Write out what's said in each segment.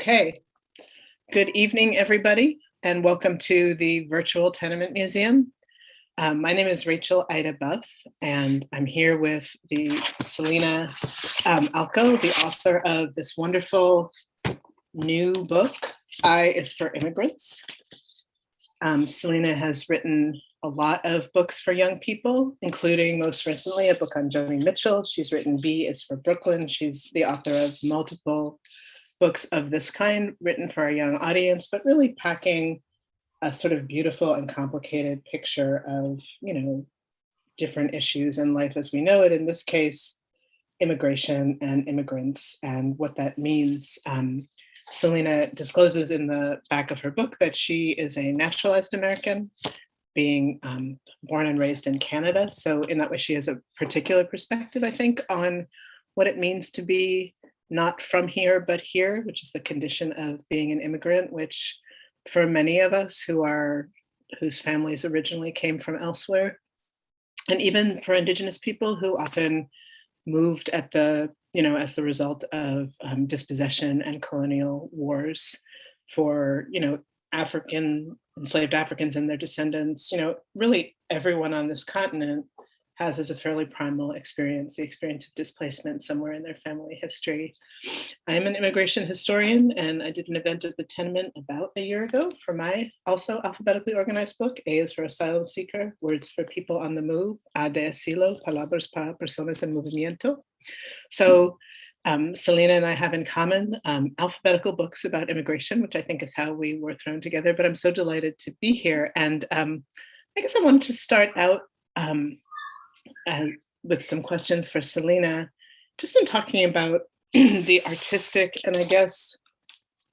Okay, good evening, everybody, and welcome to the Virtual Tenement Museum. My name is Rachel Ida Buff, and I'm here with the Selina Alko, the author of this wonderful new book, I is for Immigrants. Selina has written a lot of books for young people, including most recently a book on Joni Mitchell. She's written B is for Brooklyn. She's the author of multiple books of this kind written for a young audience, but really packing a sort of beautiful and complicated picture of, different issues in life as we know it. In this case, immigration and immigrants and what that means. Selina discloses in the back of her book that she is a naturalized American, being born and raised in Canada. So in that way, she has a particular perspective, I think, on what it means to be not from here, but here, which is the condition of being an immigrant, which for many of us whose families originally came from elsewhere, and even for Indigenous people who often moved as the result of dispossession and colonial wars for, enslaved Africans and their descendants, really everyone on this continent has as a fairly primal experience, the experience of displacement somewhere in their family history. I'm an immigration historian, and I did an event at the Tenement about a year ago for my also alphabetically organized book. A is for Asylum Seeker, Words for People on the Move, A de Asilo, Palabras para Personas en Movimiento. So Selina and I have in common alphabetical books about immigration, which I think is how we were thrown together, but I'm so delighted to be here. And I guess I wanted to start out with some questions for Selina, just in talking about the artistic and I guess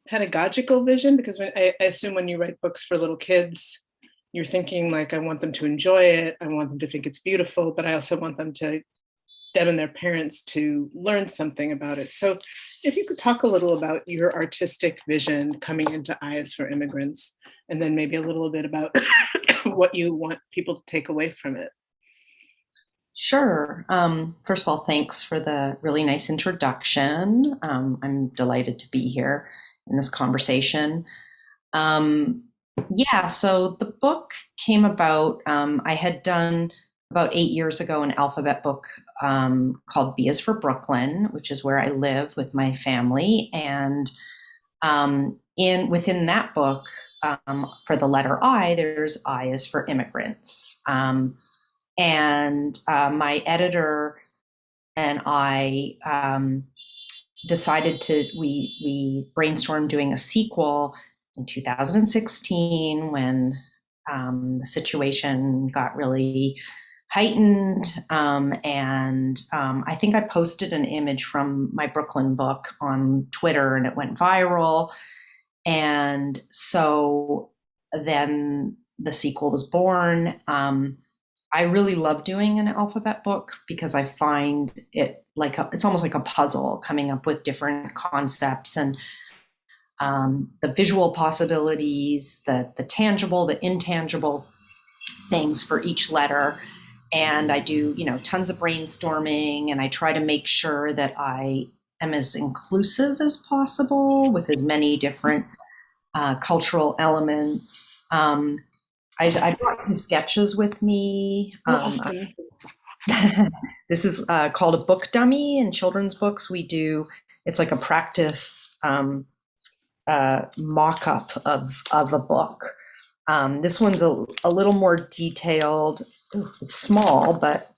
pedagogical vision, because I assume when you write books for little kids, you're thinking like, I want them to enjoy it, I want them to think it's beautiful, but I also want them and their parents to learn something about it. So if you could talk a little about your artistic vision coming into Eyes for Immigrants, and then maybe a little bit about what you want people to take away from it. Sure. First of all, thanks for the really nice introduction. I'm delighted to be here in this conversation. So the book came about, I had done about 8 years ago an alphabet book called B is for Brooklyn, which is where I live with my family. And within that book, for the letter I, there's I is for Immigrants. And my editor and I decided we brainstormed doing a sequel in 2016 when the situation got really heightened. And I think I posted an image from my Brooklyn book on Twitter and it went viral. And so then the sequel was born. I really love doing an alphabet book because I find it it's almost like a puzzle, coming up with different concepts and the visual possibilities, the tangible, the intangible things for each letter. And I do, tons of brainstorming, and I try to make sure that I am as inclusive as possible with as many different cultural elements. I brought some sketches with me. Awesome. This is called a book dummy. In children's books, it's like a practice mock-up of a book. This one's a little more detailed. It's small, but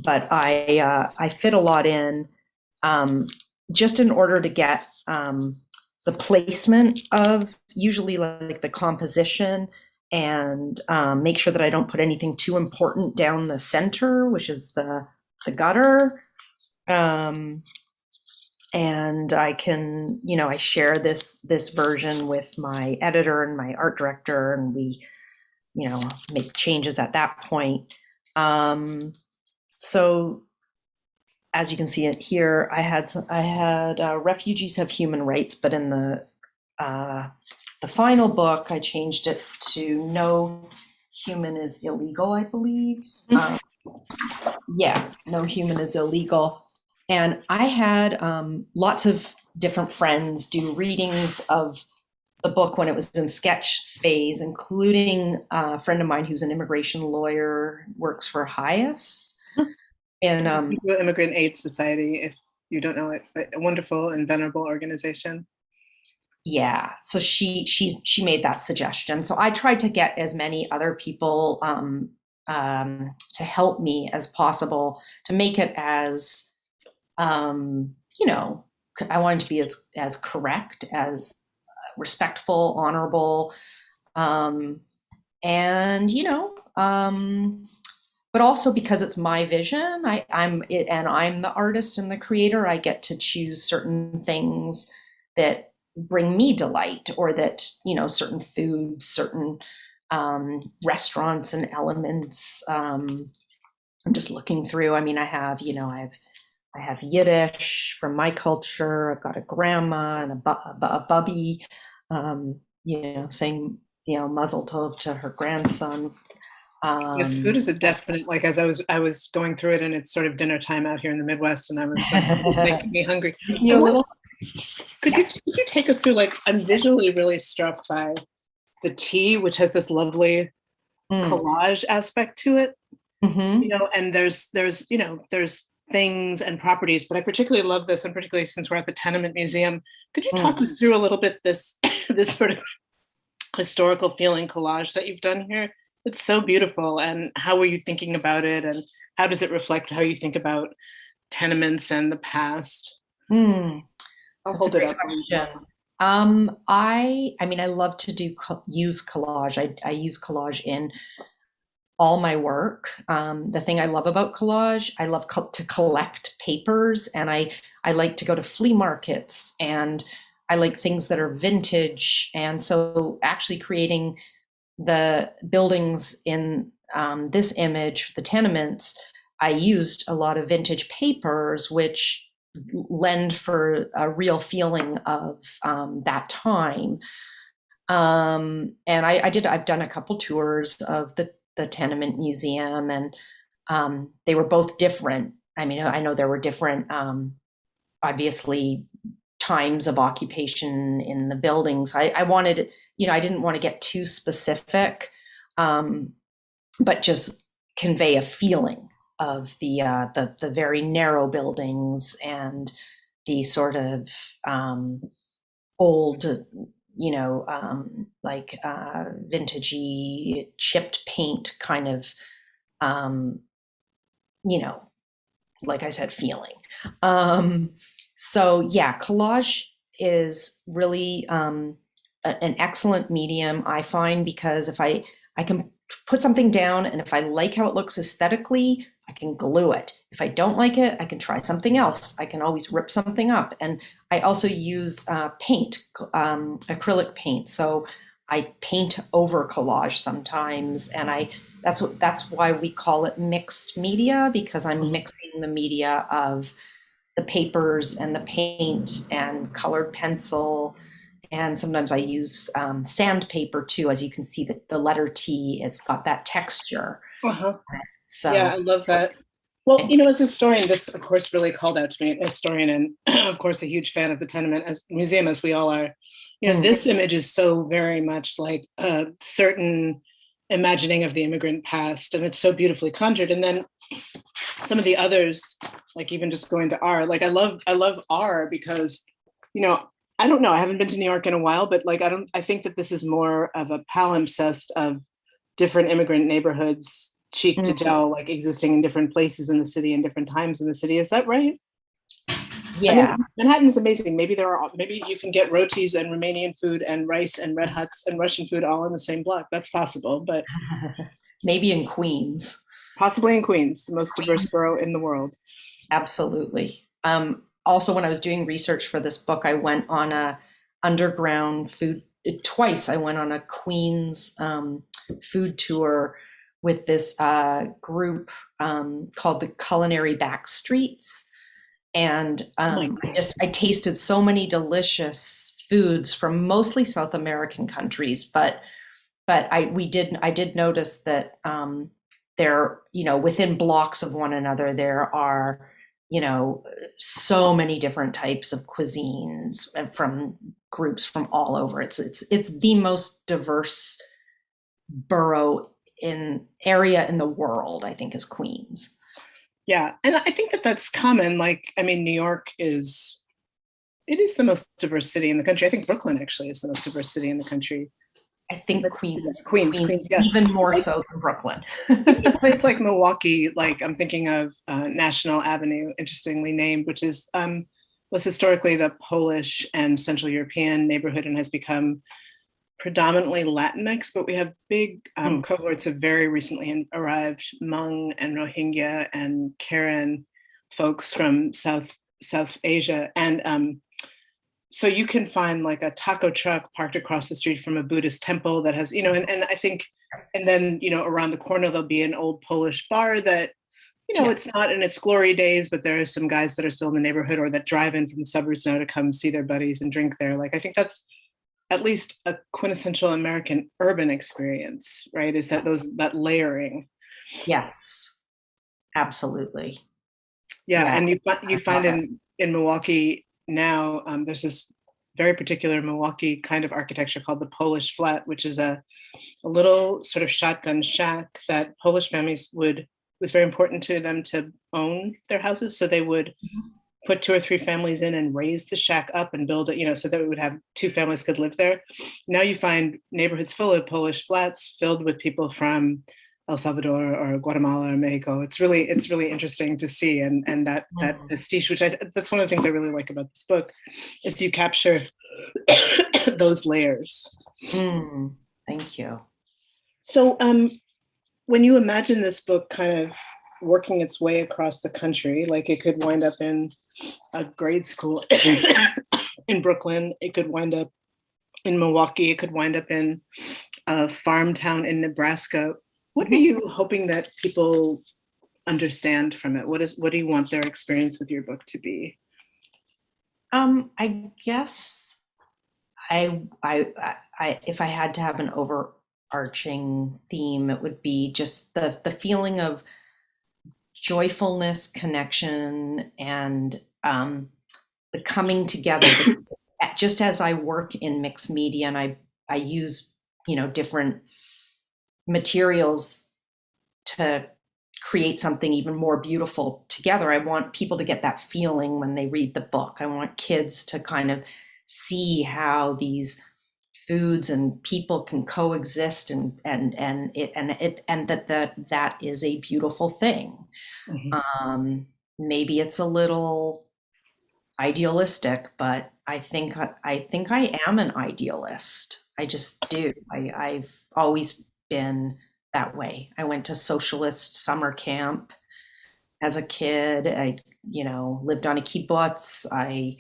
I fit a lot in just in order to get the placement of usually like the composition and make sure that I don't put anything too important down the center, which is the gutter. And I can, I share this version with my editor and my art director, and we, make changes at that point. So as you can see it here, I had refugees have human rights, but in the final book, I changed it to no human is illegal, I believe. No human is illegal. And I had lots of different friends do readings of the book when it was in sketch phase, including a friend of mine who's an immigration lawyer, works for HIAS. And Immigrant Aid Society, if you don't know it, a wonderful and venerable organization. yeah, so she made that suggestion. So I tried to get as many other people to help me as possible to make it as you know, I wanted to be as correct, as respectful, honorable, and but also because it's my vision. I'm the artist and the creator. I get to choose certain things that bring me delight, or that certain foods, certain restaurants and elements. I'm just looking through. I mean, I have Yiddish from my culture. I've got a grandma and a bubby, saying, Mazel Tov to her grandson. Yes, food is a definite, like, as I was going through it, and it's sort of dinner time out here in the Midwest, and I was like, this is making me hungry. You a little. Could you take us through, like, I'm visually really struck by the tea, which has this lovely collage aspect to it. And there's things and properties, but I particularly love this, and particularly since we're at the Tenement Museum, could you talk us through a little bit this sort of historical feeling collage that you've done here? It's so beautiful. And how were you thinking about it, and how does it reflect how you think about tenements and the past? I'll hold it up. I mean, I love to use collage. I use collage in all my work. The thing I love about collage, I love to collect papers, and I like to go to flea markets, and I like things that are vintage. And so actually creating the buildings in this image, the tenements, I used a lot of vintage papers, which lend for a real feeling of that time. And I've done a couple tours of the Tenement Museum, and they were both different. I mean, I know there were different, obviously, times of occupation in the buildings. I wanted, I didn't want to get too specific, but just convey a feeling of the very narrow buildings and the sort of old, like vintagey chipped paint kind of, like I said, feeling. So yeah, collage is really an excellent medium, I find, because if I can put something down, and if I like how it looks aesthetically, I can glue it. If I don't like it, I can try something else. I can always rip something up. And I also use paint, acrylic paint. So I paint over collage sometimes, and that's why we call it mixed media, because I'm mixing the media of the papers and the paint and colored pencil. And sometimes I use sandpaper too. As you can see, the letter T has got that texture. So yeah, I love that. Well, as a historian, this of course really called out to me, a historian, and of course a huge fan of the Tenement as museum, as we all are. This image is so very much like a certain imagining of the immigrant past, and it's so beautifully conjured. And then some of the others, like even just going to R, like I love R because, I don't know, I haven't been to New York in a while, but like I think that this is more of a palimpsest of different immigrant neighborhoods, cheek to jowl, like existing in different places in the city and different times in the city. Is that right? Yeah. I mean, Manhattan's amazing. Maybe you can get rotis and Romanian food and rice and Red Huts and Russian food all in the same block. That's possible, but maybe in Queens. Possibly in Queens, the most diverse borough in the world. Absolutely. Also, when I was doing research for this book, I went on a underground food twice. I went on a Queens food tour with this group called the Culinary Backstreets. And I tasted so many delicious foods from mostly South American countries, but I did notice that there, within blocks of one another, there are you know, so many different types of cuisines from groups from all over. It's the most diverse borough in area in the world, I think, is Queens. Yeah, and I think that that's common. Like, I mean, New York is, it is the most diverse city in the country. I think Brooklyn actually is the most diverse city in the country. I think But Queens, Queens, yeah. even more so than Brooklyn. Even a place like Milwaukee, like I'm thinking of National Avenue, interestingly named, which is was historically the Polish and Central European neighborhood and has become predominantly Latinx, but we have big cohorts of very recently arrived Hmong and Rohingya and Karen folks from South Asia. And so you can find like a taco truck parked across the street from a Buddhist temple that has, and I think, and then, around the corner, there'll be an old Polish bar that, it's not in its glory days, but there are some guys that are still in the neighborhood or that drive in from the suburbs now to come see their buddies and drink there. Like, I think that's at least a quintessential American urban experience, right? Is that that layering. Yes, absolutely. Yeah. And you find in Milwaukee now, there's this very particular Milwaukee kind of architecture called the Polish flat, which is a little sort of shotgun shack that Polish families was very important to them to own their houses. So they would put 2 or 3 families in and raise the shack up and build it, so that it would have 2 families could live there. Now you find neighborhoods full of Polish flats filled with people from El Salvador or Guatemala or Mexico. It's really interesting to see, and that pastiche, which that's one of the things I really like about this book, is you capture those layers. Thank you. So when you imagine this book kind of working its way across the country, like it could wind up in a grade school in Brooklyn, it could wind up in Milwaukee, it could wind up in a farm town in Nebraska. What are you hoping that people understand from it? What do you want their experience with your book to be? I guess I if I had to have an overarching theme, it would be just the feeling of joyfulness, connection, and the coming together. Just as I work in mixed media and I use different materials to create something even more beautiful together, I want people to get that feeling when they read the book. I want kids to kind of see how these foods and people can coexist and that is a beautiful thing. Maybe it's a little idealistic, but I think I am an idealist. I just do. I've always been that way. I went to socialist summer camp as a kid. I lived on a kibbutz. I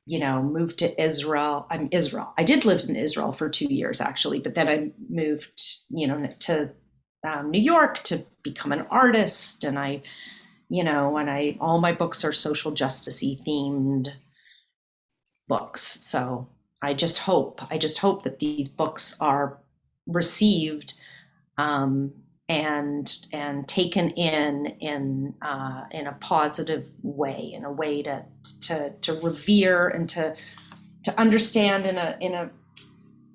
moved to Israel. I did live in Israel for 2 years actually, but then I moved, to New York to become an artist. And all my books are social justice-y themed books. So I just hope that these books are received and taken in a positive way, in a way to revere and to understand in a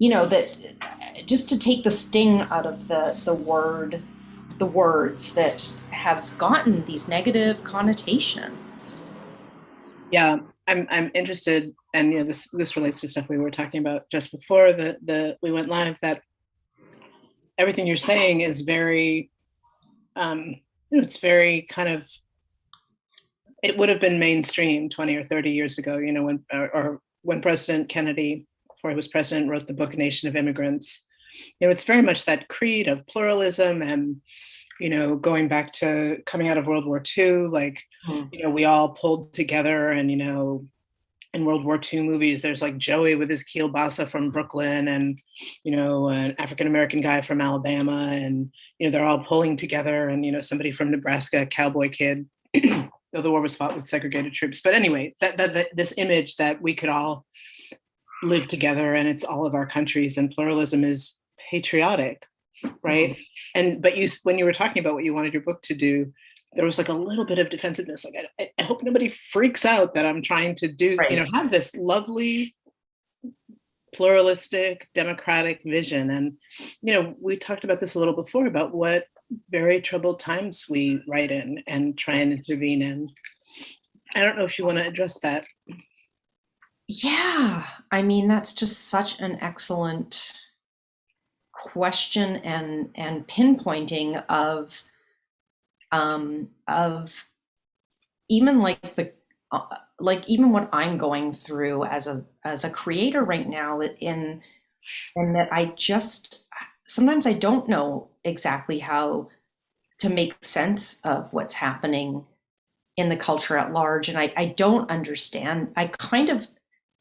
that just to take the sting out of the words that have gotten these negative connotations. Yeah, I'm interested, and this relates to stuff we were talking about just before we went live, that everything you're saying is very, it's very kind of, it would have been mainstream 20 or 30 years ago, when President Kennedy, before he was president, wrote the book Nation of Immigrants. It's very much that creed of pluralism and, going back to coming out of World War II, like, we all pulled together, and, in World War II movies, there's like Joey with his kielbasa from Brooklyn and, an African-American guy from Alabama, and, they're all pulling together, and, somebody from Nebraska, cowboy kid, though the war was fought with segregated troops. But anyway, that this image that we could all live together and it's all of our countries and pluralism is patriotic, right? But when you were talking about what you wanted your book to do, there was like a little bit of defensiveness. Like, I hope nobody freaks out that I'm trying to do, Right. have this lovely pluralistic democratic vision. And we talked about this a little before about what very troubled times we write in and try and intervene in. I don't know if you want to address that. Yeah, I mean, that's just such an excellent question and pinpointing of even like even what I'm going through as a creator right now, in and that I just sometimes I don't know exactly how to make sense of what's happening in the culture at large. And I don't understand. I kind of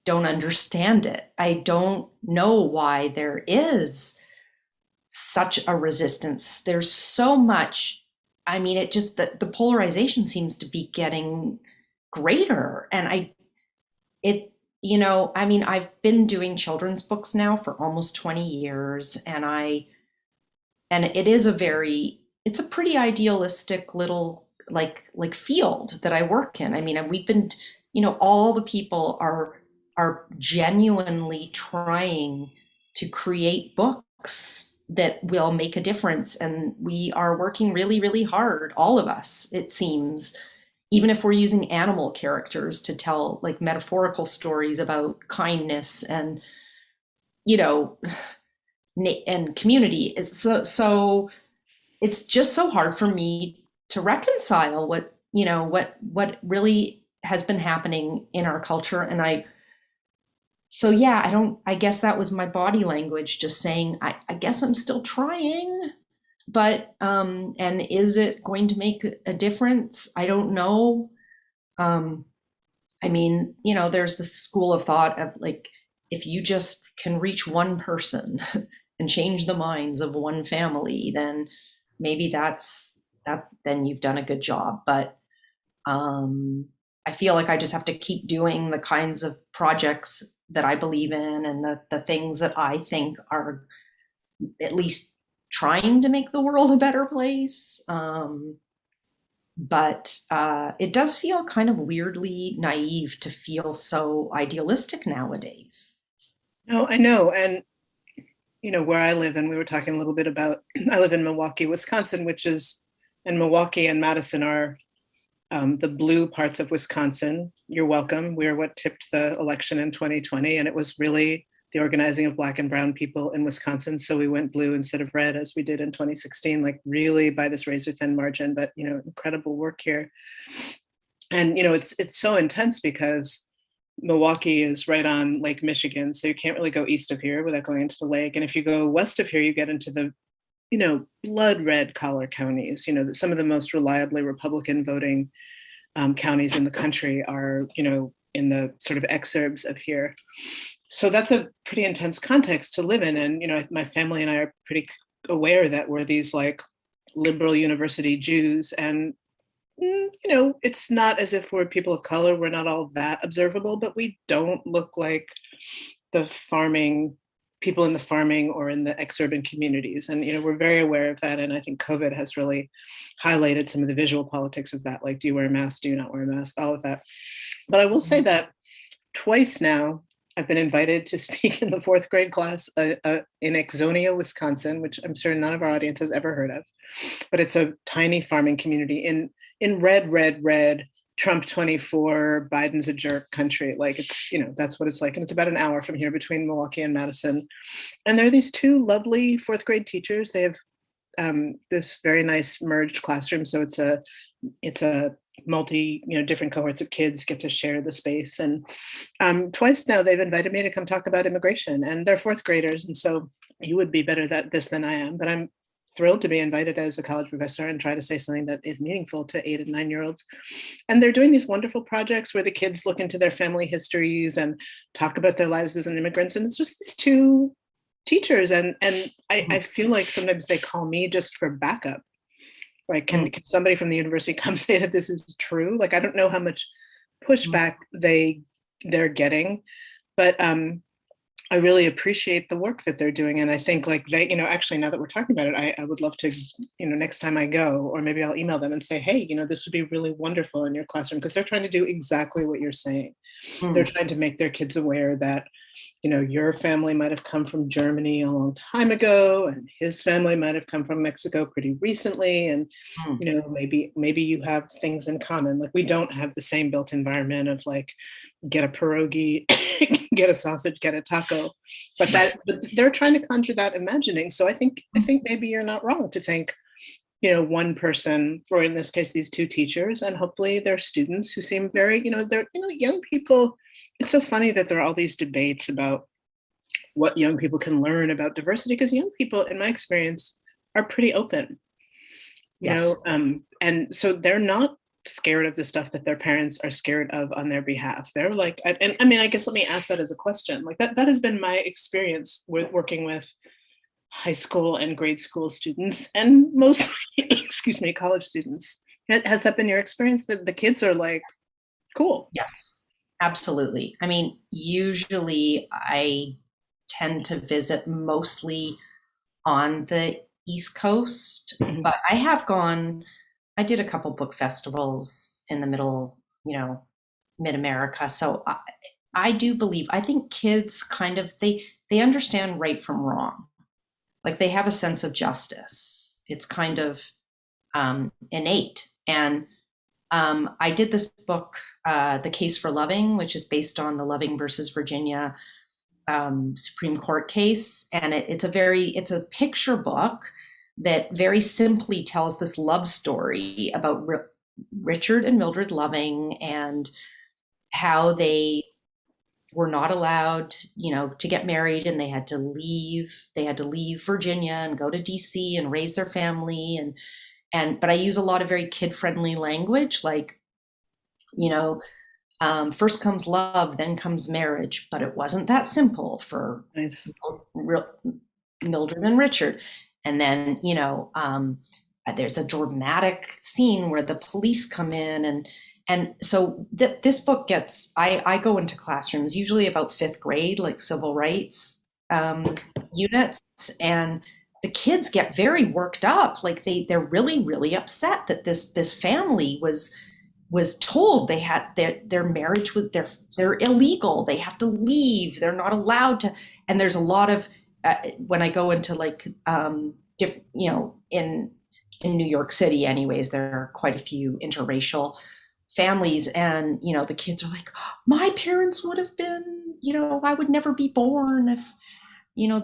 don't understand it. I don't know why there is such a resistance. There's so much. I mean, it just the polarization seems to be getting greater. And I mean, I've been doing children's books now for almost 20 years, and it is it's a pretty idealistic little like field that I work in. I mean, we've been, all the people are genuinely trying to create books that will make a difference, and we are working really, really hard, all of us, it seems, even if we're using animal characters to tell like metaphorical stories about kindness and and community. Is so it's just so hard for me to reconcile what really has been happening in our culture. And I guess that was my body language just saying, I guess I'm still trying, but and is it going to make a difference? I don't know. I mean, there's this school of thought of like, if you just can reach one person and change the minds of one family, then maybe then you've done a good job. But I feel like I just have to keep doing the kinds of projects that I believe in, and the things that I think are at least trying to make the world a better place. But it does feel kind of weirdly naive to feel so idealistic nowadays. No, I know. And where I live, and we were talking a little bit about, I live in Milwaukee, Wisconsin, and Milwaukee and Madison are the blue parts of Wisconsin. You're welcome. We're what tipped the election in 2020, and it was really the organizing of Black and Brown people in Wisconsin. So we went blue instead of red, as we did in 2016, like really by this razor thin margin, but incredible work here. And it's so intense because Milwaukee is right on Lake Michigan, so you can't really go east of here without going into the lake. And if you go west of here, you get into the blood red collar counties. Some of the most reliably Republican voting counties in the country are in the sort of exurbs of here. So that's a pretty intense context to live in. And my family and I are pretty aware that we're these like liberal university Jews, and it's not as if we're people of color. We're not all that observable, but we don't look like the people in the farming or in the exurban communities. And, we're very aware of that. And I think COVID has really highlighted some of the visual politics of that. Like, do you wear a mask? Do you not wear a mask? All of that. But I will say that twice now, I've been invited to speak in the 4th grade class in Ixonia, Wisconsin, which I'm sure none of our audience has ever heard of. But it's a tiny farming community in red, Trump 24, Biden's a jerk country. Like, it's, that's what it's like. And it's about an hour from here between Milwaukee and Madison. And there are these 2 lovely 4th grade teachers. They have this very nice merged classroom. So it's a multi, different cohorts of kids get to share the space. And twice now they've invited me to come talk about immigration, and they're 4th graders. And so you would be better at this than I am, but I'm thrilled to be invited as a college professor and try to say something that is meaningful to 8 and 9-year-olds. And they're doing these wonderful projects where the kids look into their family histories and talk about their lives as immigrants. And it's just these 2 teachers. And I feel like sometimes they call me just for backup. Like, can somebody from the university come say that this is true? Like, I don't know how much pushback they're getting, but I really appreciate the work that they're doing. And I think like they, actually now that we're talking about it, I would love to, next time I go, or maybe I'll email them and say, hey, this would be really wonderful in your classroom, because they're trying to do exactly what you're saying. They're trying to make their kids aware that, your family might have come from Germany a long time ago, and his family might have come from Mexico pretty recently. And, maybe you have things in common. Like we don't have the same built environment of like, get a pierogi, get a sausage, get a taco, but they're trying to conjure that imagining. So I think maybe you're not wrong to think, one person, or in this case, these two teachers, and hopefully their students who seem very, they're, young people. It's so funny that there are all these debates about what young people can learn about diversity, because young people, in my experience, are pretty open, Yes. and so they're not scared of the stuff that their parents are scared of on their behalf. They're like, and I mean, I guess let me ask that as a question. Like that has been my experience with working with high school and grade school students, and mostly, excuse me, college students. Has that been your experience, that the kids are like, cool? Yes, absolutely. I mean, usually I tend to visit mostly on the East Coast, but I did a couple book festivals in the middle, mid-America. So I do believe, I think kids kind of, they understand right from wrong. Like they have a sense of justice. It's kind of innate. And I did this book, The Case for Loving, which is based on the Loving versus Virginia Supreme Court case. And it's a picture book that very simply tells this love story about Richard and Mildred Loving, and how they were not allowed, to get married, and they had to leave Virginia and go to DC and raise their family. But I use a lot of very kid-friendly language, like, first comes love, then comes marriage, but it wasn't that simple for Nice. Mildred and Richard. And then, there's a dramatic scene where the police come in, and so this book gets, I go into classrooms, usually about fifth grade, like civil rights units, and the kids get very worked up. Like they're really, really upset that this family was told they had their marriage with they're illegal. They have to leave. They're not allowed to. And there's a lot of when I go into like in New York City, anyways, there are quite a few interracial families, and the kids are like, my parents would have been, I would never be born if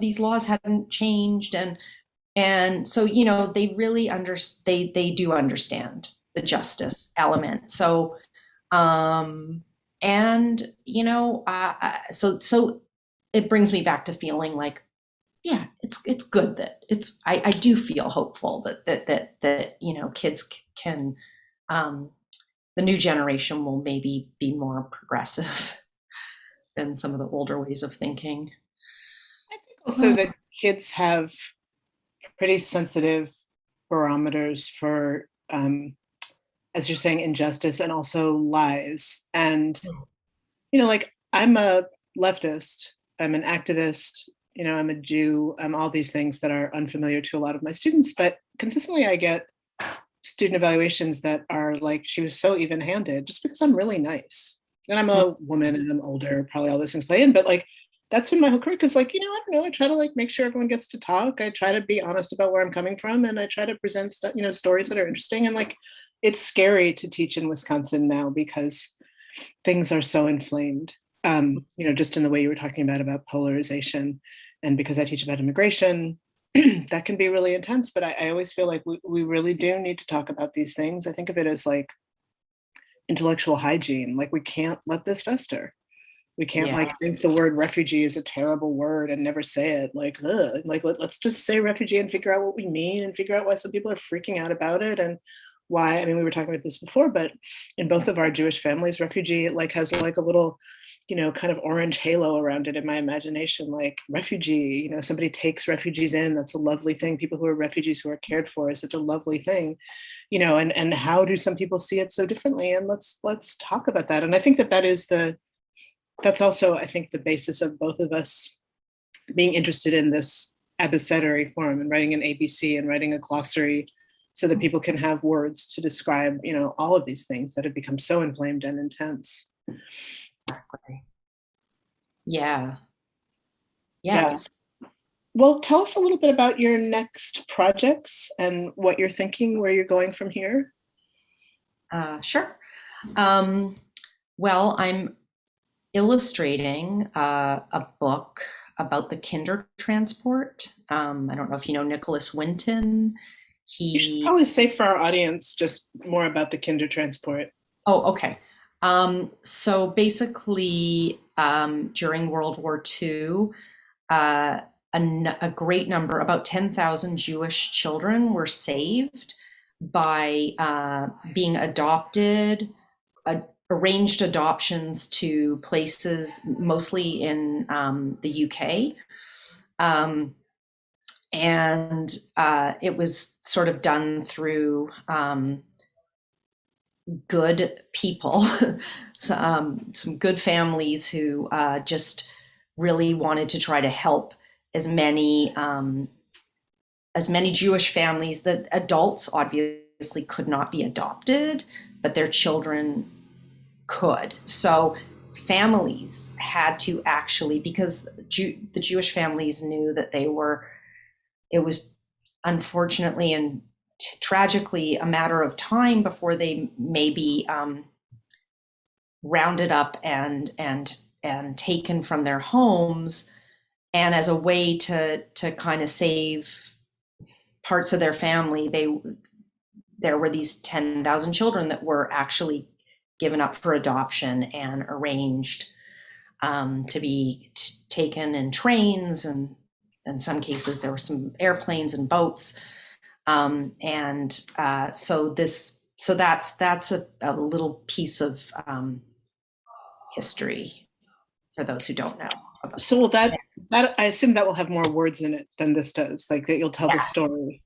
these laws hadn't changed. And so they really they do understand the justice element. So so it brings me back to feeling like, yeah, it's good that I do feel hopeful that kids can, the new generation will maybe be more progressive than some of the older ways of thinking. I think also that kids have pretty sensitive barometers for, as you're saying, injustice and also lies. And, like I'm a leftist, I'm an activist, I'm a Jew, I'm all these things that are unfamiliar to a lot of my students, but consistently I get student evaluations that are like, she was so even-handed, just because I'm really nice. And I'm a woman and I'm older, probably all those things play in, but like, that's been my whole career. Cause like, I don't know, I try to like make sure everyone gets to talk. I try to be honest about where I'm coming from, and I try to present stuff, stories that are interesting. And like, it's scary to teach in Wisconsin now because things are so inflamed. Just in the way you were talking about polarization, and because I teach about immigration, that can be really intense. But I always feel like we really do need to talk about these things. I think of it as like intellectual hygiene. Like we can't let this fester. We can't like think the word refugee is a terrible word and never say it. Like, ugh. Like let's just say refugee and figure out what we mean, and figure out why some people are freaking out about it, and why. I mean, we were talking about this before, but in both of our Jewish families, refugee like has like a little, kind of orange halo around it in my imagination. Like refugee, somebody takes refugees in. That's a lovely thing. People who are refugees who are cared for is such a lovely thing, and how do some people see it so differently? And let's talk about that. And I think that's also, I think, the basis of both of us being interested in this abecedary form and writing an ABC and writing a glossary so that people can have words to describe, all of these things that have become so inflamed and intense. Exactly. Yeah. Yeah. Yes. Well, tell us a little bit about your next projects and what you're thinking, where you're going from here. Sure. Well, I'm illustrating a book about the kinder transport. I don't know if you know Nicholas Winton. You should probably say for our audience just more about the kinder transport. Oh, okay. So basically, during World War II, a great number, about 10,000 Jewish children were saved by being adopted, arranged adoptions to places mostly in the UK. And it was sort of done through good people, some good families who just really wanted to try to help as many Jewish families. That adults obviously could not be adopted, but their children could. So families had to actually, because the Jewish families knew that it was unfortunately and tragically a matter of time before they maybe rounded up and taken from their homes, and as a way to kind of save parts of their family, there were these 10,000 children that were actually given up for adoption and arranged to be taken in trains, and in some cases there were some airplanes and boats. So that's a little piece of history for those who don't know. So will that I assume that will have more words in it than this does, like that you'll tell the story.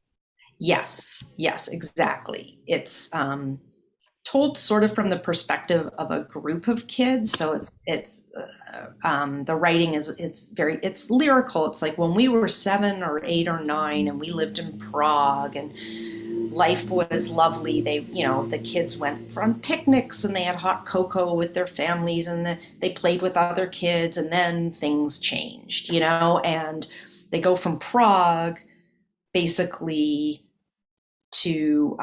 Yes, exactly. It's told sort of from the perspective of a group of kids. So it's the writing it's lyrical. It's like when we were 7 or 8 or 9 and we lived in Prague and life was lovely. The kids went on picnics and they had hot cocoa with their families, and they played with other kids, and then things changed, and they go from Prague basically to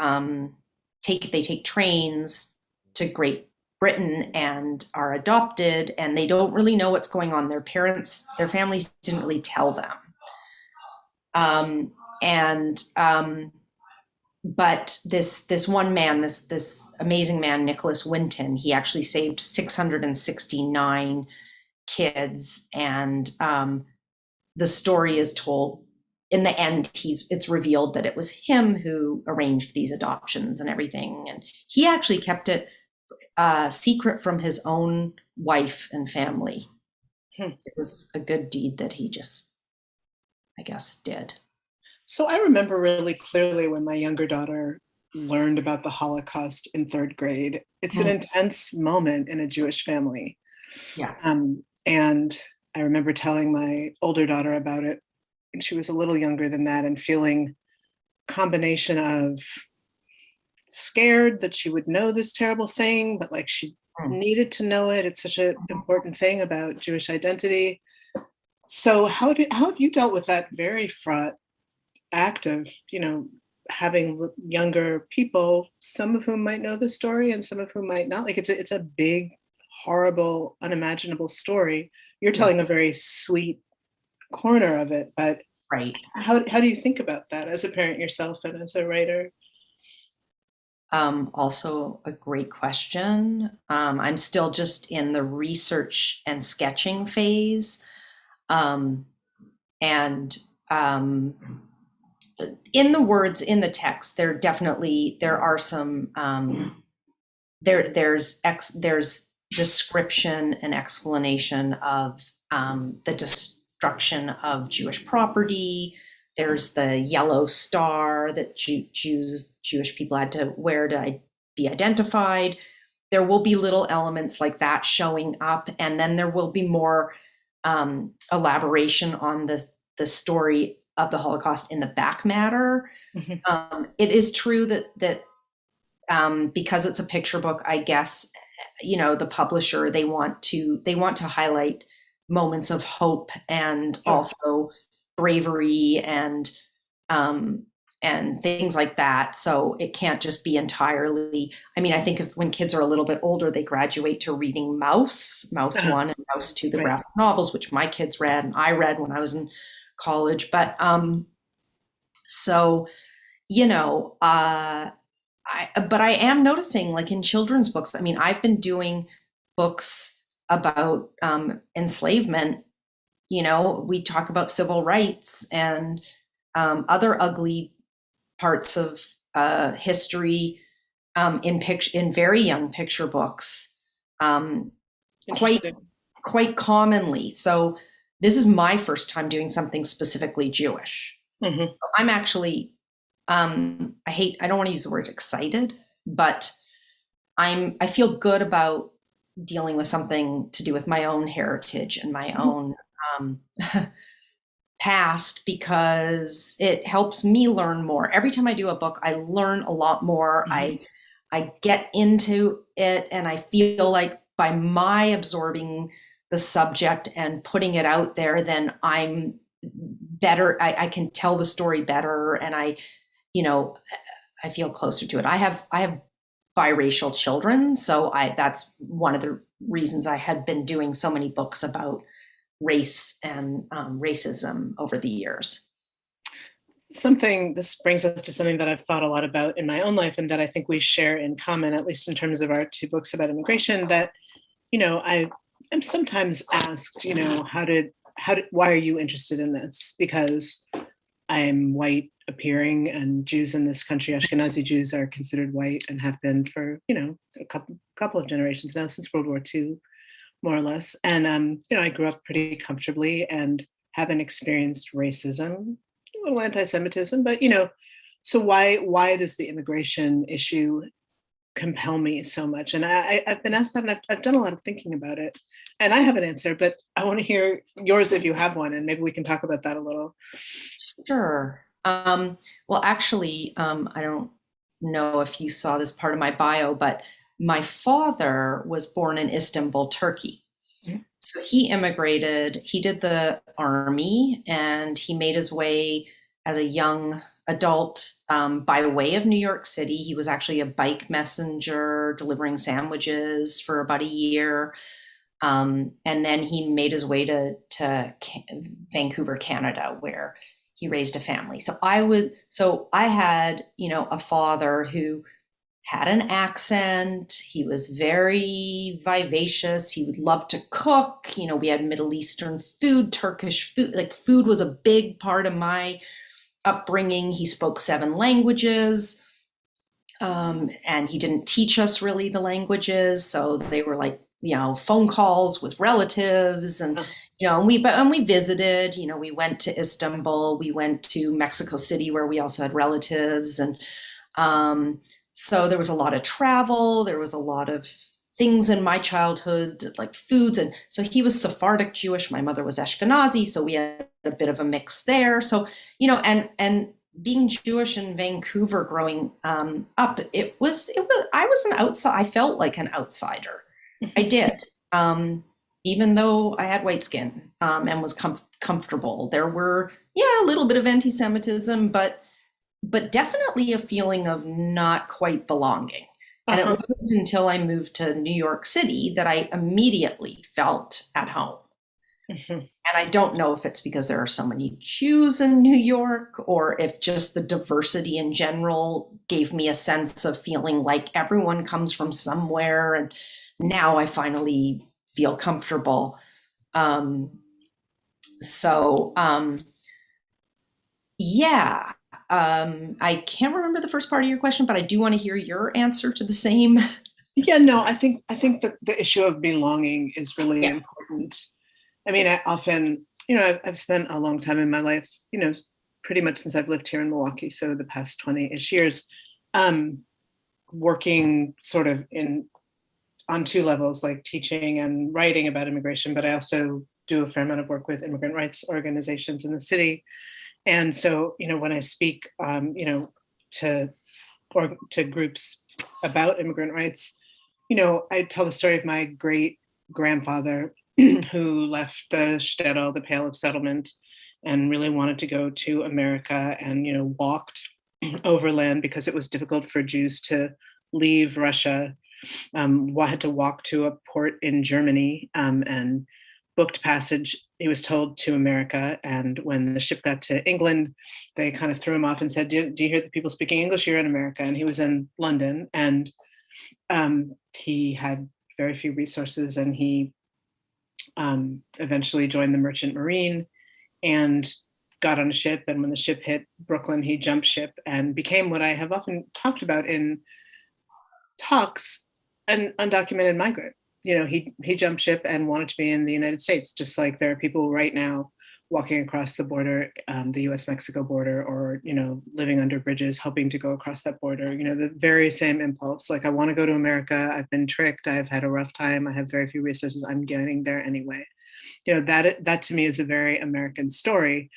they take trains to Great Britain and are adopted, and they don't really know what's going on. Their families didn't really tell them. But this one man, this amazing man, Nicholas Winton, he actually saved 669 kids, and the story is told. In the end, it's revealed that it was him who arranged these adoptions and everything, and he actually kept it secret from his own wife and family. It was a good deed that he just, I guess, did. So I remember really clearly when my younger daughter learned about the Holocaust in 3rd grade. It's an intense moment in a Jewish family. Yeah. And I remember telling my older daughter about it, and she was a little younger than that, and feeling a combination of scared that she would know this terrible thing, but like she needed to know it. It's such an important thing about Jewish identity. So how have you dealt with that very fraught act of, having younger people, some of whom might know the story and some of whom might not? Like it's a big, horrible, unimaginable story. You're telling a very sweet corner of it, but right. How do you think about that as a parent yourself and as a writer? Also a great question. I'm still just in the research and sketching phase. And in the words in the text, there are some there's description and explanation of the destruction of Jewish property. There's the yellow star that Jewish people had to wear to be identified. There will be little elements like that showing up, and then there will be more elaboration on the story of the Holocaust in the back matter. Mhm. It is true that because it's a picture book, I guess, the publisher, they want to highlight moments of hope and Sure. also bravery and things like that. So it can't just be entirely, I mean, I think when kids are a little bit older, they graduate to reading Mouse Uh-huh. 1 and Mouse 2, the Right. graphic novels, which my kids read and I read when I was in college. But so, but I am noticing, like in children's books, I mean, I've been doing books about enslavement. We talk about civil rights and other ugly parts of history in very young picture books, quite Interesting. quite commonly. So this is my first time doing something specifically Jewish. Mhm. I'm actually I don't want to use the word excited, but I feel good about dealing with something to do with my own heritage and my Mhm. own um, past, because it helps me learn more. Every time I do a book, I learn a lot more. Mhm. I get into it, and I feel like by my absorbing the subject and putting it out there, then I'm better. I can tell the story better, and you know, I feel closer to it. I have biracial children, so that's one of the reasons I had been doing so many books about race and racism over the years. This brings us to something that I've thought a lot about in my own life and that I think we share in common, at least in terms of our two books about immigration, that, I am sometimes asked, why are you interested in this? Because I'm white appearing and Jews in this country, Ashkenazi Jews are considered white and have been for, a couple of generations now since World War II, more or less. And, I grew up pretty comfortably and haven't experienced racism, a little anti-Semitism, but, so why does the immigration issue compel me so much? And I've been asked that, and I've done a lot of thinking about it, and I have an answer, but I want to hear yours if you have one, and maybe we can talk about that a little. Sure. Well, actually, I don't know if you saw this part of my bio, but my father was born in Istanbul, Turkey. Mhm. So he immigrated, he did the army, and he made his way as a young adult by way of New York City. He was actually a bike messenger delivering sandwiches for about a year. And then he made his way to Vancouver, Canada, where he raised a family. So I had, a father who had an accent. He was very vivacious. He would love to cook. We had Middle Eastern food, Turkish food. Like food was a big part of my upbringing. He spoke 7 languages. And he didn't teach us really the languages. So they were like, phone calls with relatives and, Uh, and we visited, we went to Istanbul, we went to Mexico City where we also had relatives. And so there was a lot of travel. There was a lot of things in my childhood, like foods. And so he was Sephardic Jewish. My mother was Ashkenazi. So we had a bit of a mix there. So, and being Jewish in Vancouver growing up, I was an outside. I felt like an outsider. I mhm. did, even though I had white skin and was comfortable. There were, a little bit of anti-Semitism, but definitely a feeling of not quite belonging. And it Uh-huh. wasn't until I moved to New York City that I immediately felt at home. Mhm. And I don't know if it's because there are so many Jews in New York or if just the diversity in general gave me a sense of feeling like everyone comes from somewhere. And now I finally feel comfortable. Um, so, yeah, I can't remember the first part of your question, but I do want to hear your answer to the same. Yeah, no, I think the issue of belonging is really Yeah. important. I mean, I often, I've spent a long time in my life, pretty much since I've lived here in Milwaukee, so the past 20-ish years, um, working sort of in on two levels, like teaching and writing about immigration, but I also do a fair amount of work with immigrant rights organizations in the city. And so, when I speak, to groups about immigrant rights, I tell the story of my great grandfather who left the shtetl, the Pale of Settlement, and really wanted to go to America and, walked overland because it was difficult for Jews to leave Russia. Had to walk to a port in Germany and booked passage, he was told, to America. And when the ship got to England, they kind of threw him off and said, do you hear the people speaking English? You're in America. And he was in London, and he had very few resources, and he eventually joined the Merchant Marine and got on a ship. And when the ship hit Brooklyn, he jumped ship and became what I have often talked about in talks, an undocumented migrant. He jumped ship and wanted to be in the United States, just like there are people right now walking across the border, the US-Mexico border, or, living under bridges, hoping to go across that border. The very same impulse, like, I want to go to America. I've been tricked. I've had a rough time. I have very few resources. I'm getting there anyway. That to me is a very American story.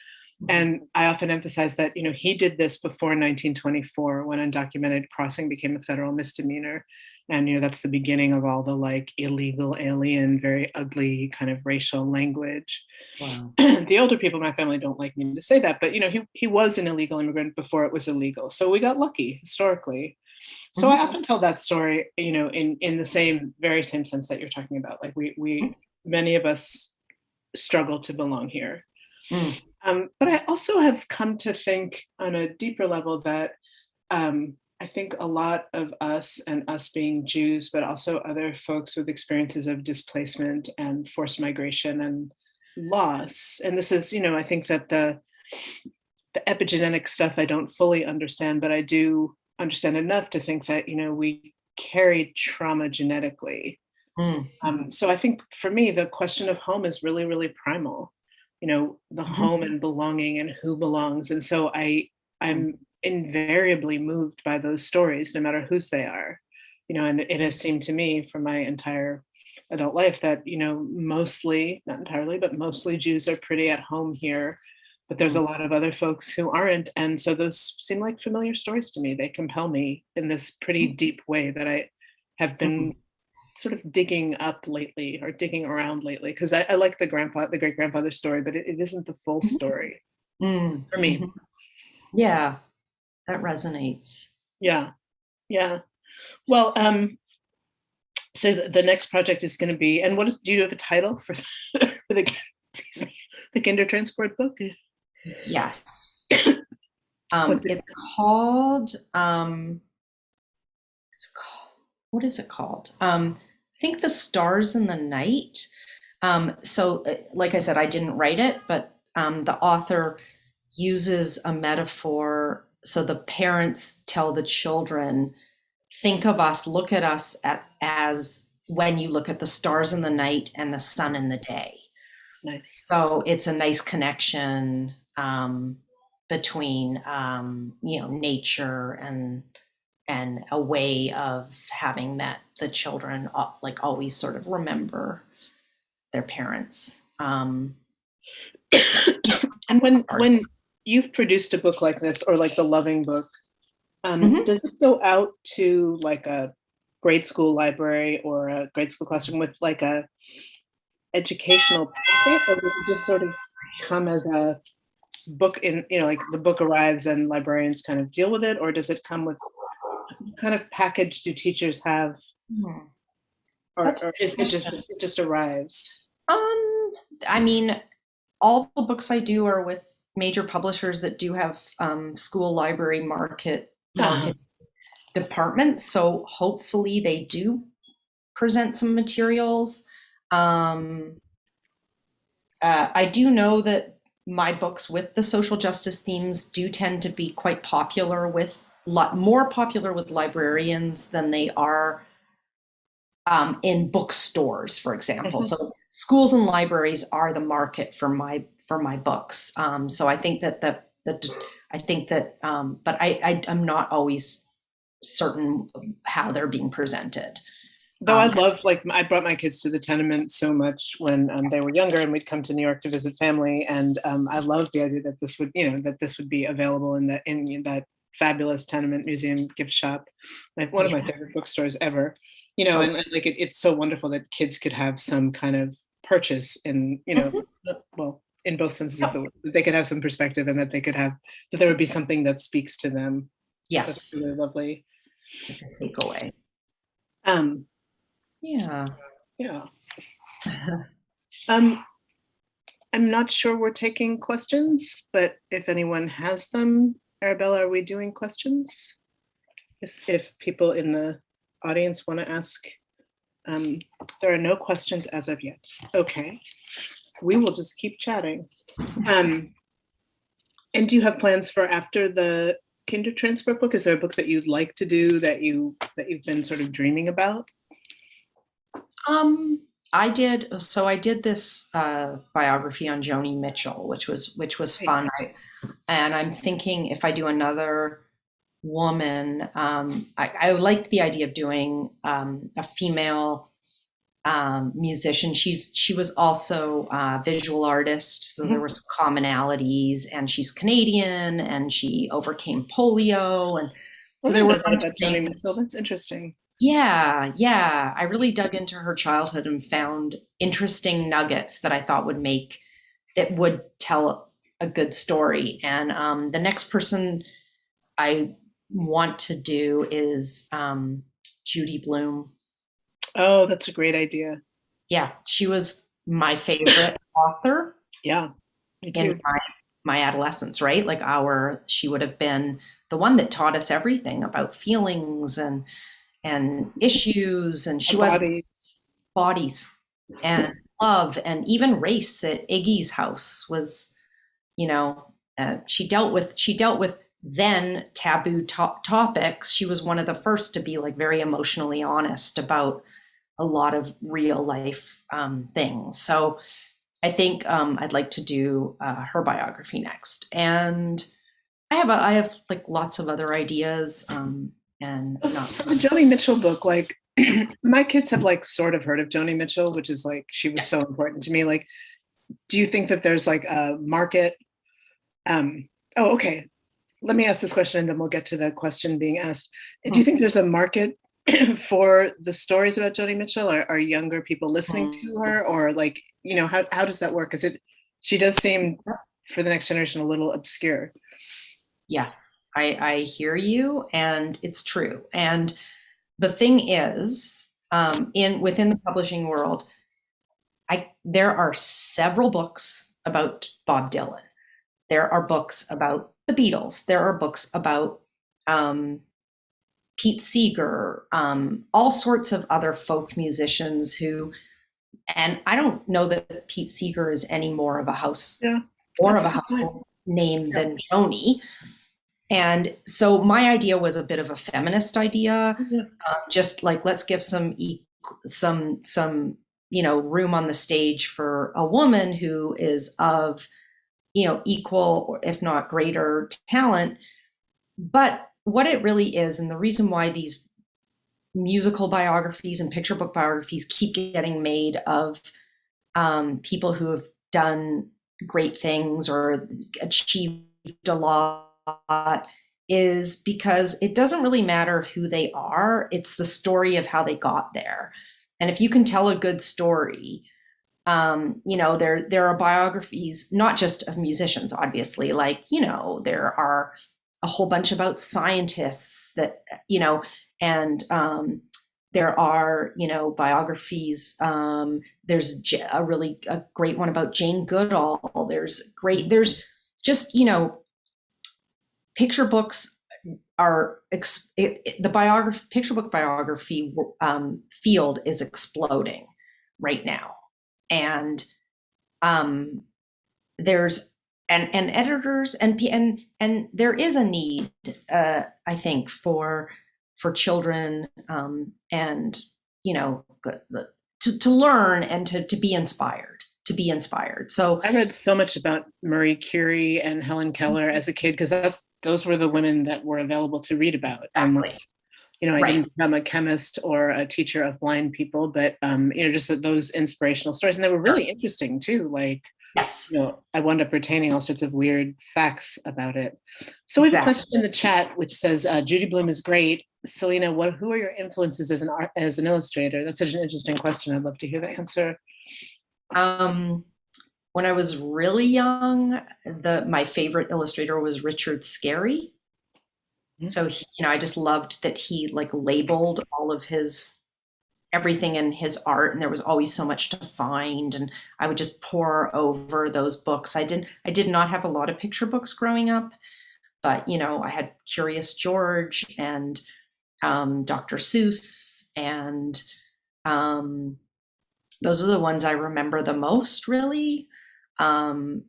And I often emphasize that, he did this before 1924, when undocumented crossing became a federal misdemeanor. And, that's the beginning of all the illegal alien, very ugly kind of racial language. Wow. The older people in my family don't like me to say that, but, he was an illegal immigrant before it was illegal. So we got lucky historically. So I often tell that story, in the very same sense that you're talking about. Like we many of us struggle to belong here. But I also have come to think on a deeper level that I think a lot of us, and us being Jews, but also other folks with experiences of displacement and forced migration and loss. And this is, I think that the epigenetic stuff I don't fully understand, but I do understand enough to think that, we carry trauma genetically. So I think for me, the question of home is really, really primal. The home and belonging and who belongs. And so I'm invariably moved by those stories, no matter whose they are. And it has seemed to me for my entire adult life that, mostly, not entirely, but mostly Jews are pretty at home here. But there's a lot of other folks who aren't. And so those seem like familiar stories to me. They compel me in this pretty deep way that I have been sort of digging up lately, or digging around lately, because I like the great grandfather story, but it isn't the full story for me. Yeah, that resonates. Yeah. Well, so the next project is going to be, and do you have a title for the Kindertransport book? Yes. It's called, what is it called? I think The Stars in the Night. So like I said, I didn't write it, but the author uses a metaphor. So the parents tell the children, think of us, look at us as when you look at the stars in the night and the sun in the day. Nice. So it's a nice connection between nature and a way of having that the children always sort of remember their parents. And when you've produced a book like this, or like the Loving book, does it go out to like a grade school library or a grade school classroom with like a educational packet, or does it just sort of come as a book in, like the book arrives and librarians kind of deal with it, or does it come with kind of package do teachers have, or it just arrives? I mean, all the books I do are with major publishers that do have school library market departments. So hopefully they do present some materials. I do know that my books with the social justice themes do tend to be quite popular more popular with librarians than they are in bookstores, for example. So schools and libraries are the market for my books. So I think that but I'm not always certain how they're being presented. Though I love, like, I brought my kids to the tenement so much when they were younger, and we'd come to New York to visit family, and I love the idea that this would, that this would be available in that fabulous tenement museum gift shop, like one of my favorite bookstores ever. And like it's so wonderful that kids could have some kind of purchase in, well, in both senses of the word, that they could have some perspective, and that that there would be something that speaks to them. Yes. That's really lovely. Takeaway. Yeah. I'm not sure we're taking questions, but if anyone has them, Arabella, are we doing questions? If people in the audience want to ask, there are no questions as of yet. Okay, we will just keep chatting. And do you have plans for after the Kinder Transport book? Is there a book that you'd like to do that you've been sort of dreaming about? I did this biography on Joni Mitchell, which was fun. And I'm thinking if I do another woman, I liked the idea of doing a female musician. She was also a visual artist, so there were some commonalities. And she's Canadian, and she overcame polio, and so there were Joni Mitchell. That's interesting. Yeah. I really dug into her childhood and found interesting nuggets that I thought would tell a good story. And the next person I want to do is Judy Blume. Oh, that's a great idea. Yeah, she was my favorite author. Yeah, me too. In my adolescence, right? Like she would have been the one that taught us everything about feelings and issues, and she was bodies and love, and even race. At Iggy's house was, she dealt with then taboo topics. She was one of the first to be like very emotionally honest about a lot of real life things. So I think I'd like to do her biography next, and I have like lots of other ideas. And not the Joni Mitchell book, like my kids have like sort of heard of Joni Mitchell, which is like, she was so important to me. Like, do you think that there's like a market? Okay. Let me ask this question and then we'll get to the question being asked. Do you think there's a market for the stories about Joni Mitchell? Are younger people listening to her, or like, how does that work? Because she does seem, for the next generation, a little obscure. Yes. I hear you, and it's true. And the thing is, within the publishing world, there are several books about Bob Dylan. There are books about the Beatles. There are books about Pete Seeger, all sorts of other folk musicians who, and I don't know that Pete Seeger is any more of a household name than Joni. And so my idea was a bit of a feminist idea, just like, let's give some room on the stage for a woman who is of, equal or if not greater talent. But what it really is, and the reason why these musical biographies and picture book biographies keep getting made of people who have done great things or achieved a lot, is because it doesn't really matter who they are. It's the story of how they got there. And if you can tell a good story, there are biographies, not just of musicians, obviously, like, there are a whole bunch about scientists that, and there are, biographies. There's a great one about Jane Goodall. There's just, picture books are picture book biography field is exploding right now, and there's and editors and there is a need, I think, for children and to learn and to be inspired. So I read so much about Marie Curie and Helen Keller as a kid, because those were the women that were available to read about. Exactly. I Right. didn't become a chemist or a teacher of blind people, but just those inspirational stories, and they were really interesting too. Like, Yes, I wound up retaining all sorts of weird facts about it. So we have a exactly. question in the chat which says, Judy Blume is great. Selina, who are your influences as an illustrator? That's such an interesting question. I'd love to hear the answer. When I was really young, my favorite illustrator was Richard Scarry. So I just loved that he like labeled all of his everything in his art, and there was always so much to find, and I would just pore over those books. I did not have a lot of picture books growing up, but I had Curious George and Dr. Seuss, and those are the ones I remember the most, really. And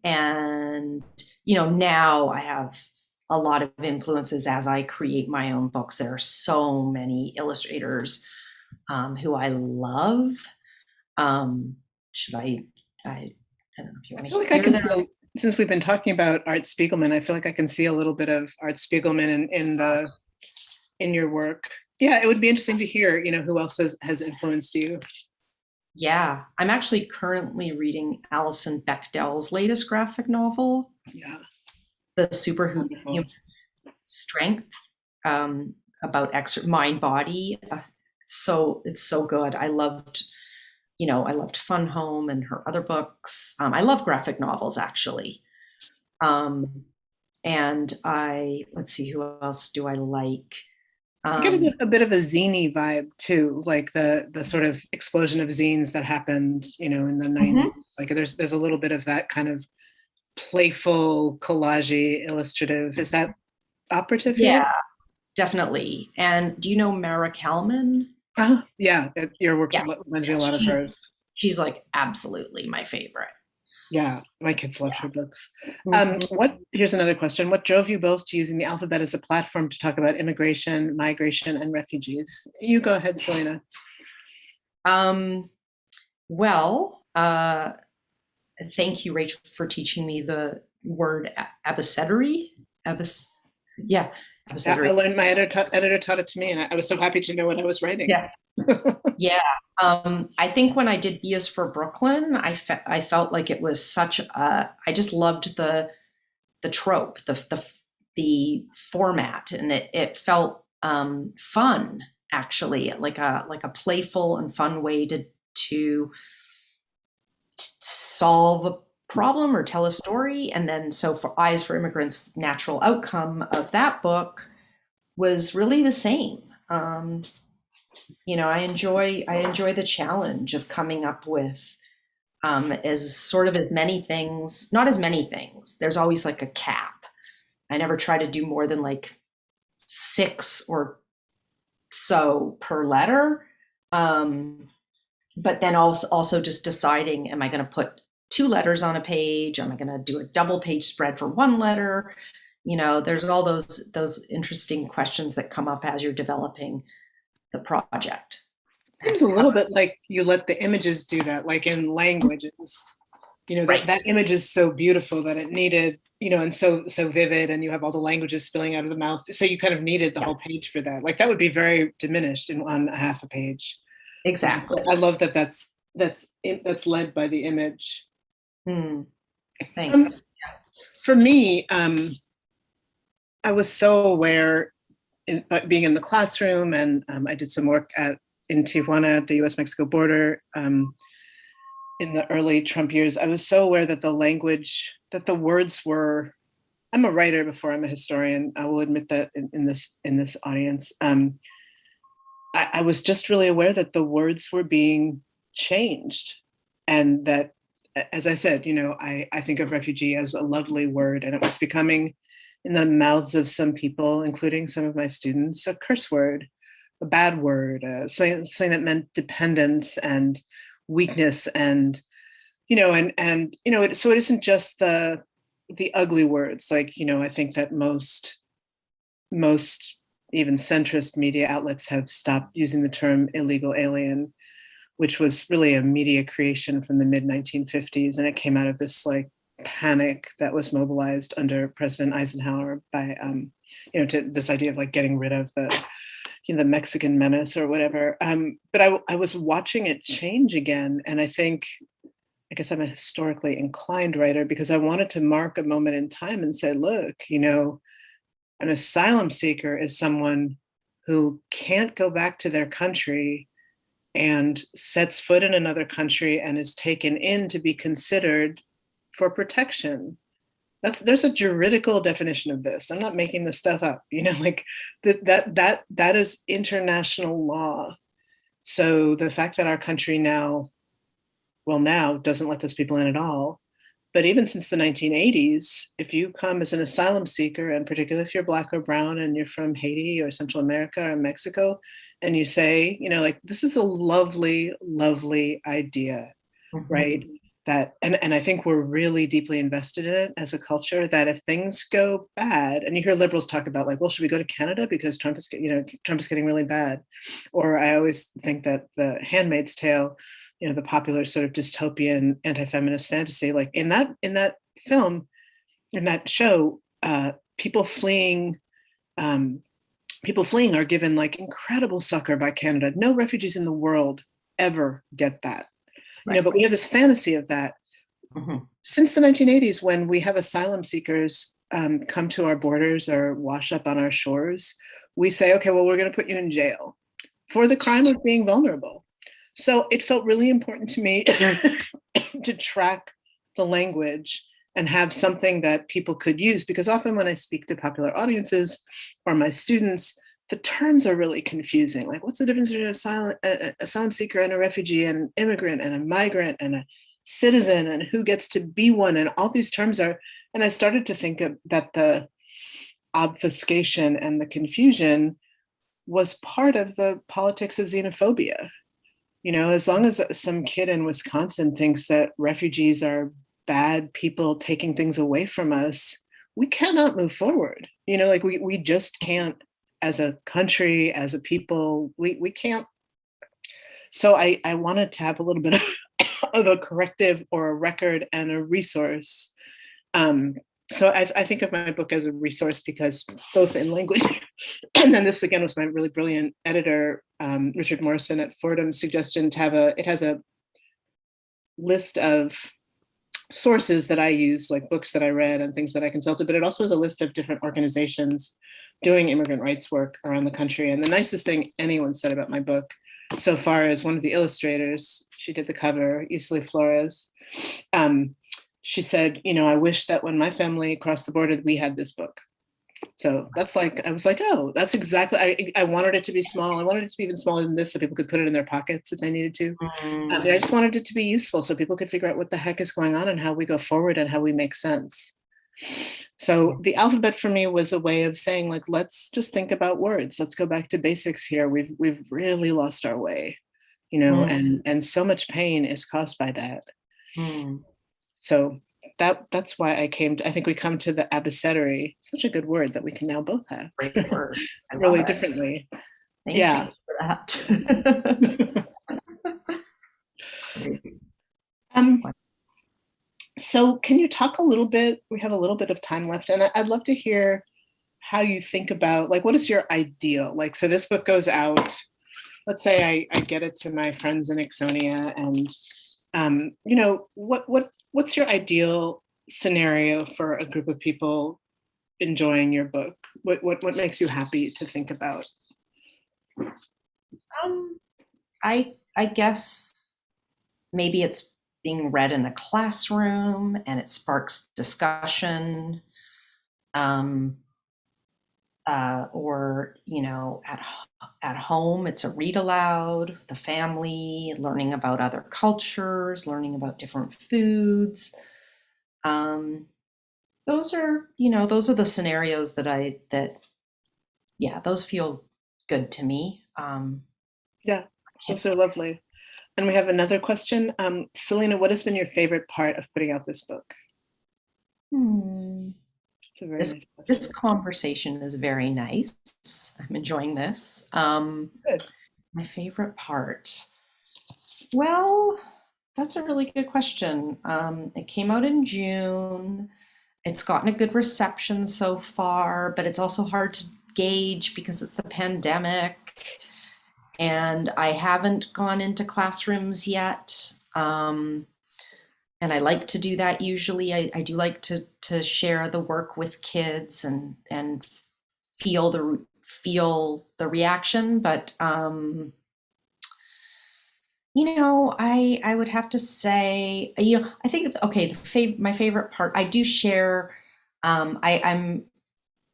now I have a lot of influences as I create my own books. There are so many illustrators who I love. Should I don't know if you I want feel to like I hear can them. see, since we've been talking about Art Spiegelman, I feel like I can see a little bit of Art Spiegelman in your work. Yeah, it would be interesting to hear, who else has influenced you. Yeah, I'm actually currently reading Alison Bechdel's latest graphic novel, Yeah, The Superhuman wonderful. Strength, about mind body. So it's so good. I loved Fun Home and her other books. I love graphic novels, actually. And let's see, who else do I like? I get a bit of a zine vibe too, like the sort of explosion of zines that happened, in the 90s. Like there's a little bit of that kind of playful, collagey, illustrative. Is that operative here? Yeah, definitely. And do you know Mara Kalman? Yeah, your work Yeah, reminds me a lot of hers. she's like absolutely my favorite. Yeah, my kids loved her books. Mhm. Here's another question. What drove you both to using the alphabet as a platform to talk about immigration, migration, and refugees? You go ahead, Selina. Um, well, thank you, Rachel, for teaching me the word abecedary. Yeah, I abecedary. learned, my editor taught it to me, and I was so happy to know what I was writing. Yeah, yeah. I think when I did B is for Brooklyn, I felt like it was such a. I just loved the trope, the format, and it felt fun, actually, like a playful and fun way to solve a problem or tell a story. And then so for Eyes for Immigrants, natural outcome of that book was really the same. I enjoy the challenge of coming up with as many things, not as many things. There's always like a cap. I never try to do more than like 6 or so per letter. But then also just deciding, am I going to put 2 letters on a page? Am I going to do a double page spread for 1 letter? There's all those interesting questions that come up as you're developing the project. Seems a little bit like you let the images do that, like in languages. Right. That image is so beautiful that it needed, and so vivid, and you have all the languages spilling out of the mouth. So you kind of needed the Yeah, whole page for that. Like that would be very diminished on a half a page. exactly. I love that's led by the image. Um, Thanks. for me, I was so aware being in the classroom, and I did some work in Tijuana at the U.S.-Mexico border in the early Trump years. I was so aware that the words were. I'm a writer before I'm a historian. I will admit that in this audience. I was just really aware that the words were being changed, and that, as I said, I think of refugee as a lovely word, and it was becoming, in the mouths of some people, including some of my students, a curse word, a bad word, something that meant dependence and weakness, and so it isn't just the ugly words. Like, I think that most even centrist media outlets have stopped using the term illegal alien, which was really a media creation from the mid 1950s, and it came out of this like panic that was mobilized under President Eisenhower by to this idea of like getting rid of the the Mexican Menace or whatever. But I was watching it change again. And I guess I'm a historically inclined writer because I wanted to mark a moment in time and say, look, an asylum seeker is someone who can't go back to their country and sets foot in another country and is taken in to be considered for protection. There's a juridical definition of this. I'm not making this stuff up, like that is international law. So the fact that our country now doesn't let those people in at all. But even since the 1980s, if you come as an asylum seeker, and particularly if you're Black or brown and you're from Haiti or Central America or Mexico, and you say, like, this is a lovely, lovely idea, right? That, and I think we're really deeply invested in it as a culture, that if things go bad, and you hear liberals talk about like, well, should we go to Canada because Trump is getting really bad? Or I always think that The Handmaid's Tale, the popular sort of dystopian anti-feminist fantasy, like in that film, in that show, people fleeing are given like incredible succor by Canada. No refugees in the world ever get that. Right. But we have this fantasy of that. Since the 1980s, when we have asylum seekers come to our borders or wash up on our shores, we say, okay, well, we're going to put you in jail for the crime of being vulnerable. So it felt really important to me to track the language and have something that people could use, because often when I speak to popular audiences or my students, the terms are really confusing. Like, what's the difference between an asylum seeker and a refugee and an immigrant and a migrant and a citizen, and who gets to be one? And all these terms are, and I started to think that the obfuscation and the confusion was part of the politics of xenophobia. As long as some kid in Wisconsin thinks that refugees are bad people taking things away from us, we cannot move forward. Like we just can't, as a country, as a people, we can't. So I wanted to have a little bit of a corrective or a record and a resource. So I think of my book as a resource because both in language, and then this again was my really brilliant editor, Richard Morrison at Fordham's suggestion to have it has a list of sources that I use, like books that I read and things that I consulted, but it also has a list of different organizations doing immigrant rights work around the country. And the nicest thing anyone said about my book so far is one of the illustrators, she did the cover, Isli Flores. She said, I wish that when my family crossed the border, we had this book. So that's like, I was like, oh, that's exactly, I wanted it to be small. I wanted it to be even smaller than this so people could put it in their pockets if they needed to. I just wanted it to be useful so people could figure out what the heck is going on and how we go forward and how we make sense. So the alphabet for me was a way of saying, like, let's just think about words. Let's go back to basics here. We've really lost our way, and so much pain is caused by that. So that's why I think we come to the abecedary, such a good word that we can now both have. Great word. Really differently. Thank you for that. So can you talk a little bit, we have a little bit of time left, and I'd love to hear how you think about, like, what is your ideal? Like, so this book goes out, let's say I get it to my friends in Ixonia, and what's your ideal scenario for a group of people enjoying your book? What makes you happy to think about? I guess maybe it's being read in a classroom and it sparks discussion, or at home it's a read aloud, the family learning about other cultures, learning about different foods. Those are the scenarios those feel good to me. Yeah, those are lovely. And we have another question. Selina, what has been your favorite part of putting out this book? This conversation is very nice. I'm enjoying this. Good. My favorite part. Well, that's a really good question. It came out in June. It's gotten a good reception so far, but it's also hard to gauge because it's the pandemic and I haven't gone into classrooms yet. And I like to do that usually. I do like to share the work with kids and feel the reaction, but I would have to say, I think okay, my favorite part, I do share. I'm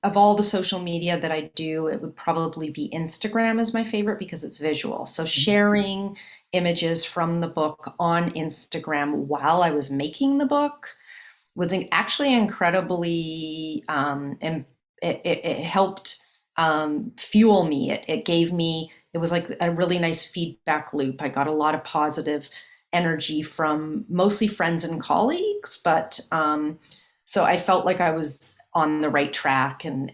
of all the social media that I do, it would probably be Instagram is my favorite because it's visual. So sharing images from the book on Instagram while I was making the book was actually incredibly, and it helped fuel me. It gave me, it was like a really nice feedback loop. I got a lot of positive energy from mostly friends and colleagues, but so I felt like I was on the right track, and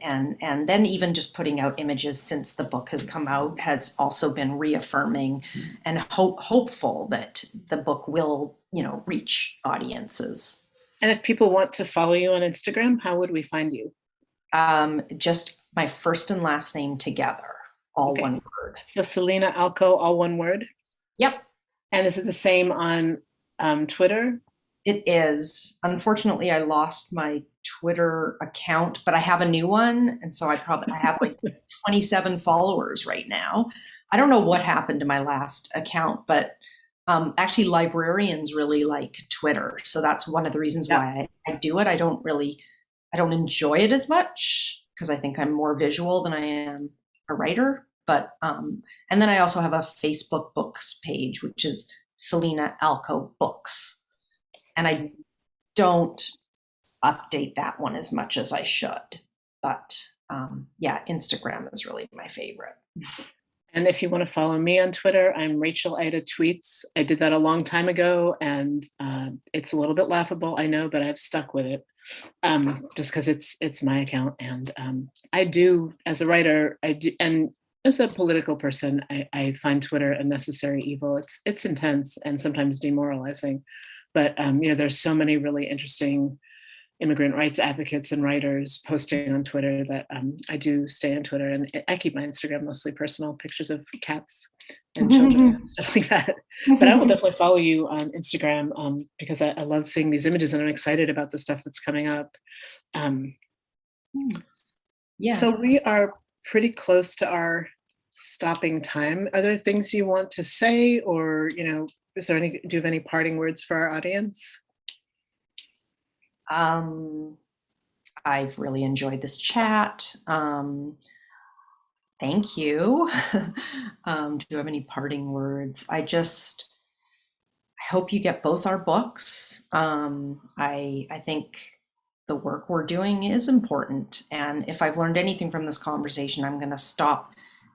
then even just putting out images since the book has come out has also been reaffirming and hopeful that the book will, reach audiences. And if people want to follow you on Instagram, how would we find you? Just my first and last name together, all Okay. one word. So Selina Alko, all one word? Yep. And is it the same on Twitter? It is. Unfortunately, I lost my Twitter account, but I have a new one. And so I have like 27 followers right now. I don't know what happened to my last account, but actually librarians really like Twitter. So that's one of the reasons why I do it. I don't enjoy it as much because I think I'm more visual than I am a writer. But, and then I also have a Facebook books page, which is Selina Alko Books. And I don't update that one as much as I should. But Instagram is really my favorite. And if you want to follow me on Twitter, I'm Rachel Ida Tweets. I did that a long time ago, and it's a little bit laughable, I know, but I've stuck with it just because it's my account. And I do, as a writer, and as a political person, I find Twitter a necessary evil. It's intense and sometimes demoralizing. But there's so many really interesting immigrant rights advocates and writers posting on Twitter that I do stay on Twitter, and I keep my Instagram mostly personal, pictures of cats and children and stuff like that. But I will definitely follow you on Instagram because I love seeing these images, and I'm excited about the stuff that's coming up. So we are pretty close to our stopping time. Are there things you want to say, or do you have any parting words for our audience? I've really enjoyed this chat. Thank you. Do you have any parting words? I hope you get both our books. I think the work we're doing is important. And if I've learned anything from this conversation, I'm going to stop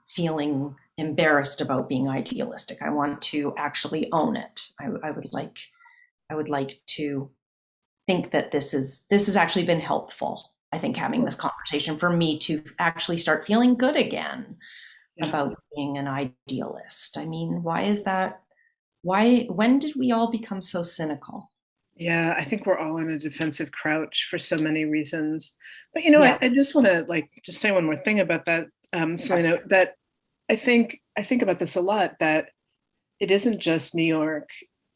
feeling embarrassed about being idealistic. I want to actually own it. I would like to think that this has actually been helpful. I think having this conversation for me to actually start feeling good again about being an idealist. I mean, why is that? When did we all become so cynical? Yeah, I think we're all in a defensive crouch for so many reasons. But I just want to just say one more thing about that, Selina, that I think about this a lot, that it isn't just New York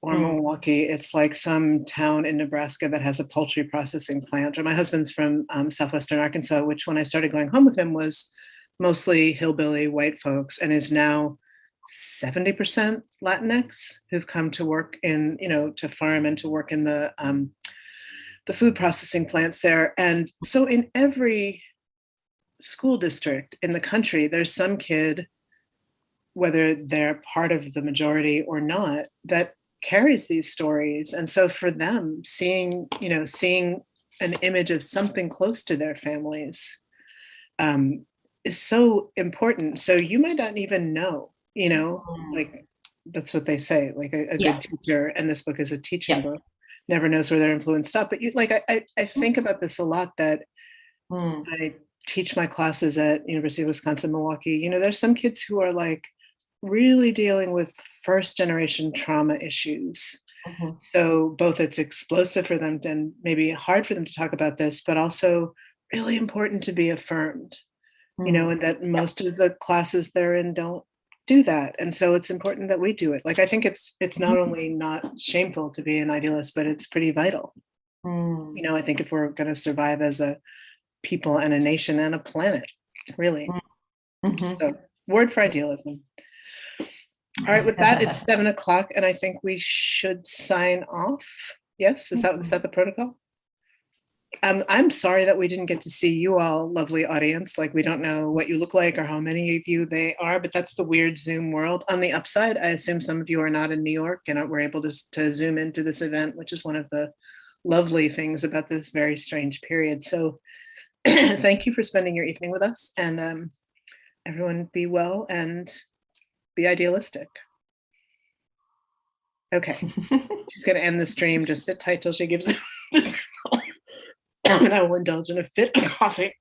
or Milwaukee. It's like some town in Nebraska that has a poultry processing plant. Or my husband's from southwestern Arkansas, which when I started going home with him was mostly hillbilly white folks, and is now 70% Latinx who've come to work in, to farm and to work in the food processing plants there. And so in every school district in the country, there's some kid, whether they're part of the majority or not, that carries these stories. And so for them, seeing an image of something close to their families is so important. So you might not even know, like that's what they say, like a good teacher, and this book is a teaching book, never knows where their influence stopped. But I think about this a lot, that I teach my classes at University of Wisconsin-Milwaukee. There's some kids who are like really dealing with first generation trauma issues. So both it's explosive for them and maybe hard for them to talk about this, but also really important to be affirmed. And that most of the classes they're in don't do that. And so it's important that we do it. Like, I think it's not only not shameful to be an idealist, but it's pretty vital. I think if we're going to survive as a people and a nation and a planet, really. So, word for idealism. All right, with that, it's 7:00, and I think we should sign off. Yes, is that the protocol? I'm sorry that we didn't get to see you all, lovely audience. Like, we don't know what you look like or how many of you they are, but that's the weird Zoom world. On the upside, I assume some of you are not in New York and we're able to Zoom into this event, which is one of the lovely things about this very strange period. So thank you for spending your evening with us, and everyone be well and be idealistic. Okay, she's going to end the stream. Just sit tight till she gives this, and I will indulge in a fit of coughing.